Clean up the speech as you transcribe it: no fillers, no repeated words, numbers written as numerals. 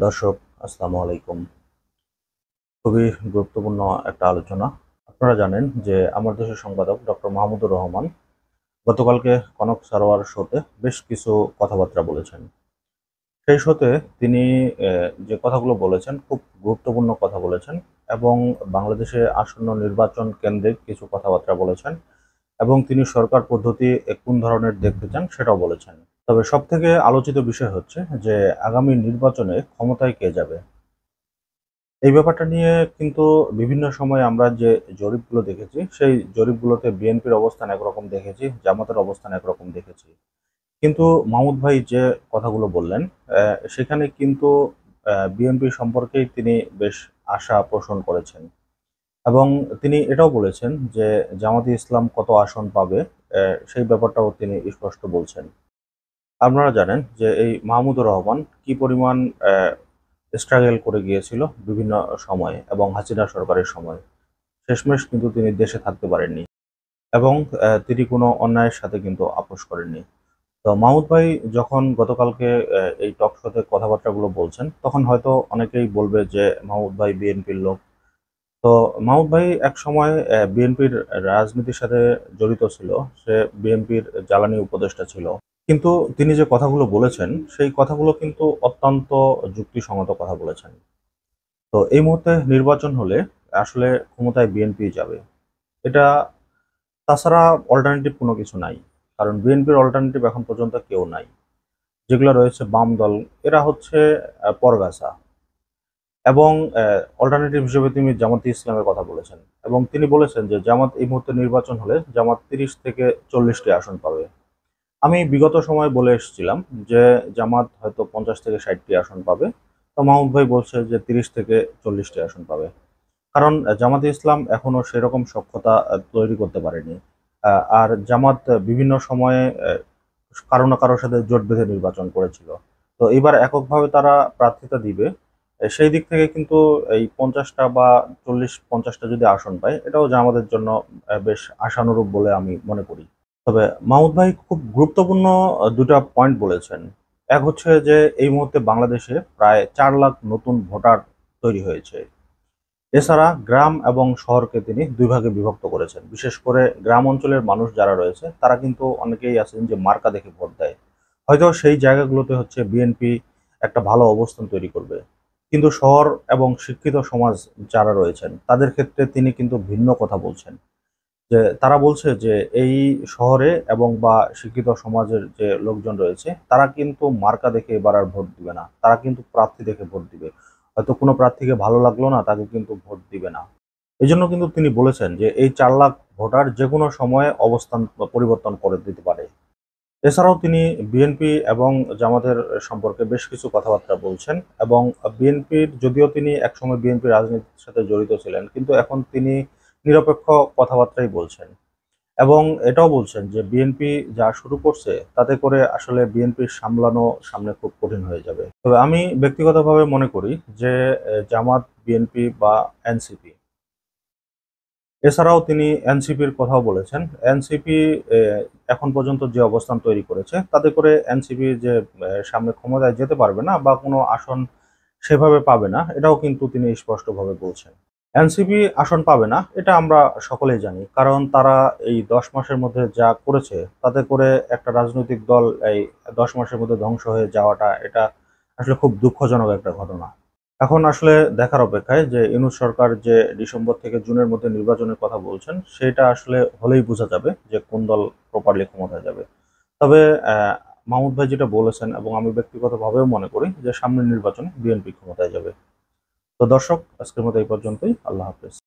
দর্শক, আসসালামু আলাইকুম। খুবই গুরুত্বপূর্ণ একটা আলোচনা। আপনারা জানেন যে আমার দেশের সম্পাদক ডক্টর মাহমুদুর রহমান গতকালকে কনক সারোয়ার শোতে বেশ কিছু কথাবার্তা বলেছেন। সেই শোতে তিনি যে কথাগুলো বলেছেন খুব গুরুত্বপূর্ণ কথা বলেছেন এবং বাংলাদেশে আসন্ন নির্বাচন কেন্দ্রিক কিছু কথাবার্তা বলেছেন এবং তিনি সরকার পদ্ধতি কোন ধরনের দেখতে চান সেটাও বলেছেন। তবে সবথেকে আলোচিত বিষয় হচ্ছে যে আগামী নির্বাচনে ক্ষমতায় কে যাবে। এই ব্যাপারটা নিয়ে কিন্তু বিভিন্ন সময় আমরা যে জরিপগুলো দেখেছি, সেই জরিপগুলোতে বিএনপির অবস্থান একরকম দেখেছি, জামাতের অবস্থান একরকম দেখেছি। কিন্তু মাহমুদ ভাই যে কথাগুলো বললেন, সেখানে কিন্তু বিএনপি সম্পর্কেই তিনি বেশ আশা পোষণ করেছেন এবং তিনি এটাও বলেছেন যে জামাতে ইসলাম কত আসন পাবে, সেই ব্যাপারটাও তিনি স্পষ্ট বলছেন। আপনারা জানেন যে এই মাহমুদুর রহমান কি পরিমাণ স্ট্রাগল করে গিয়েছিল বিভিন্ন সময়ে এবং হাসিনা সরকারের সময়। শেষমেশ কিন্তু তিনি দেশে থাকতে পারেননি এবং তিনি কোনো অন্যায়ের সাথে কিন্তু আপোস করেননি। তো মাহমুদ ভাই যখন গতকালকে এই টক শোতে কথাবার্তাগুলো বলছেন, তখন হয়তো অনেকেই বলবে যে মাহমুদ ভাই বিএনপির লোক। তো মাহমুদ ভাই একসময় বিএনপির রাজনীতির সাথে জড়িত ছিল। সে বিএনপির জ্বালানি উপদেষ্টা ছিল। কিন্তু তিনি যে কথাগুলো বলেছেন, সেই কথাগুলো কিন্তু অত্যন্ত যুক্তিসঙ্গত কথা বলেছেন। তো এই মুহূর্তে নির্বাচন হলে আসলে ক্ষমতায় বিএনপি যাবে। এটা তাছাড়া অল্টারনেটিভ কোনো কিছু নাই। কারণ বিএনপির অল্টারনেটিভ এখন পর্যন্ত কেউ নাই। যেগুলো রয়েছে বাম দল, এরা হচ্ছে পরগাছা। এবং অল্টারনেটিভ হিসেবে তিনি জামাতে ইসলামের কথা বলেছেন। এবং তিনি বলেছেন যে জামাত এই মুহূর্তে নির্বাচন হলে জামাত ৩০ থেকে ৪০টি আসন পাবে। আমি বিগত সময় বলে এসেছিলাম যে জামাত হয়তো ৫০ থেকে ৬০টি আসন পাবে। তো মাহমুদ ভাই বলছে যে ৩০ থেকে ৪০টি আসন পাবে। কারণ জামাতে ইসলাম এখনো সেরকম সক্ষমতা তৈরি করতে পারেনি। আর জামাত বিভিন্ন সময়ে কারো না কারোর সাথে জোট বেঁধে নির্বাচন করেছিল। তো এবার এককভাবে তারা প্রার্থিতা দিবে। সেই দিক থেকে কিন্তু এই ৫০টা বা ৪০-৫০টা যদি আসন পায়, এটাও জামাতের জন্য বেশ আশানুরূপ বলে আমি মনে করি। তবে মাহমুদ ভাই খুব গুরুত্বপূর্ণ ২ টা পয়েন্ট বলেছেন। এক হচ্ছে যে এই মুহূর্তে বাংলাদেশে প্রায় ৪ লাখ নতুন ভোটার তৈরি হয়েছে। এছাড়া গ্রাম এবং শহরকে তিনি ২ ভাগে বিভক্ত করেছেন। বিশেষ করে গ্রাম অঞ্চলের মানুষ যারা রয়েছে তারা কিন্তু অনেকেই আছেন যে মার্কা দেখে ভোট দেয়। হয়তো সেই জায়গাগুলোতে হচ্ছে বিএনপি একটা ভালো অবস্থান তৈরি করবে। কিন্তু শহর এবং শিক্ষিত সমাজ যারা রয়েছেন তাদের ক্ষেত্রে তিনি কিন্তু ভিন্ন কথা বলছেন। যে তারা বলছে যে এই শহরে এবং বা শিক্ষিত সমাজের যে লোকজন রয়েছে তারা কিন্তু মার্কা দেখে এবার আর ভোট দিবে না, তারা কিন্তু প্রার্থী দেখে ভোট দিবে। হয়তো কোনো প্রার্থীকে ভালো লাগলো না, তাকে কিন্তু ভোট দিবে না। এই জন্য কিন্তু তিনি বলেছেন যে এই ৪ লাখ ভোটার যে কোনো সময়ে অবস্থান পরিবর্তন করে দিতে পারে। এছাড়াও তিনি বিএনপি এবং জামাতের সম্পর্কে বেশ কিছু কথাবার্তা বলছেন এবং বিএনপির, যদিও তিনি একসময় বিএনপি রাজনীতির সাথে জড়িত ছিলেন, কিন্তু এখন তিনি নিরপেক্ষ কথাবার্তাই বলছেন এবং এটাও বলছেন যে বিএনপি যা শুরু করছে তাতে করে আসলে বিএনপির সামলানো সামনে খুব কঠিন হয়ে যাবে। তবে আমি ব্যক্তিগতভাবে মনে করি যে জামাত, বিএনপি বা এনসিপি, এছাড়াও তিনি এনসিপির কথাও বলেছেন। এনসিপি এখন পর্যন্ত যে অবস্থান তৈরি করেছে তাতে করে এনসিপি যে সামনে ক্ষমতায় যেতে পারবে না বা কোনো আসন সেভাবে পাবে না, এটাও কিন্তু তিনি স্পষ্টভাবে বলছেন। এনসিপি আসন পাবে না এটা আমরা সকলেই জানি, কারণ তারা এই ১০ মাসের মধ্যে যা করেছে তাতে করে একটা রাজনৈতিক দল এই ১০ মাসের মধ্যে ধ্বংস হয়ে যাওয়াটা, এটা আসলে খুব দুঃখজনক একটা ঘটনা। এখন আসলে দেখার অপেক্ষায় যে ইউনূস সরকার যে ডিসেম্বর থেকে জুনের মধ্যে নির্বাচনের কথা বলছেন, সেটা আসলে হলেই বোঝা যাবে যে কোন দল প্রপারলি ক্ষমতায় যাবে। তবে মাহমুদ ভাই যেটা বলেছেন এবং আমি ব্যক্তিগতভাবেও মনে করি যে সামনের নির্বাচনে বিএনপি ক্ষমতায় যাবে। তো দর্শক, আজকের মতো এই পর্যন্তই। আল্লাহ হাফেজ।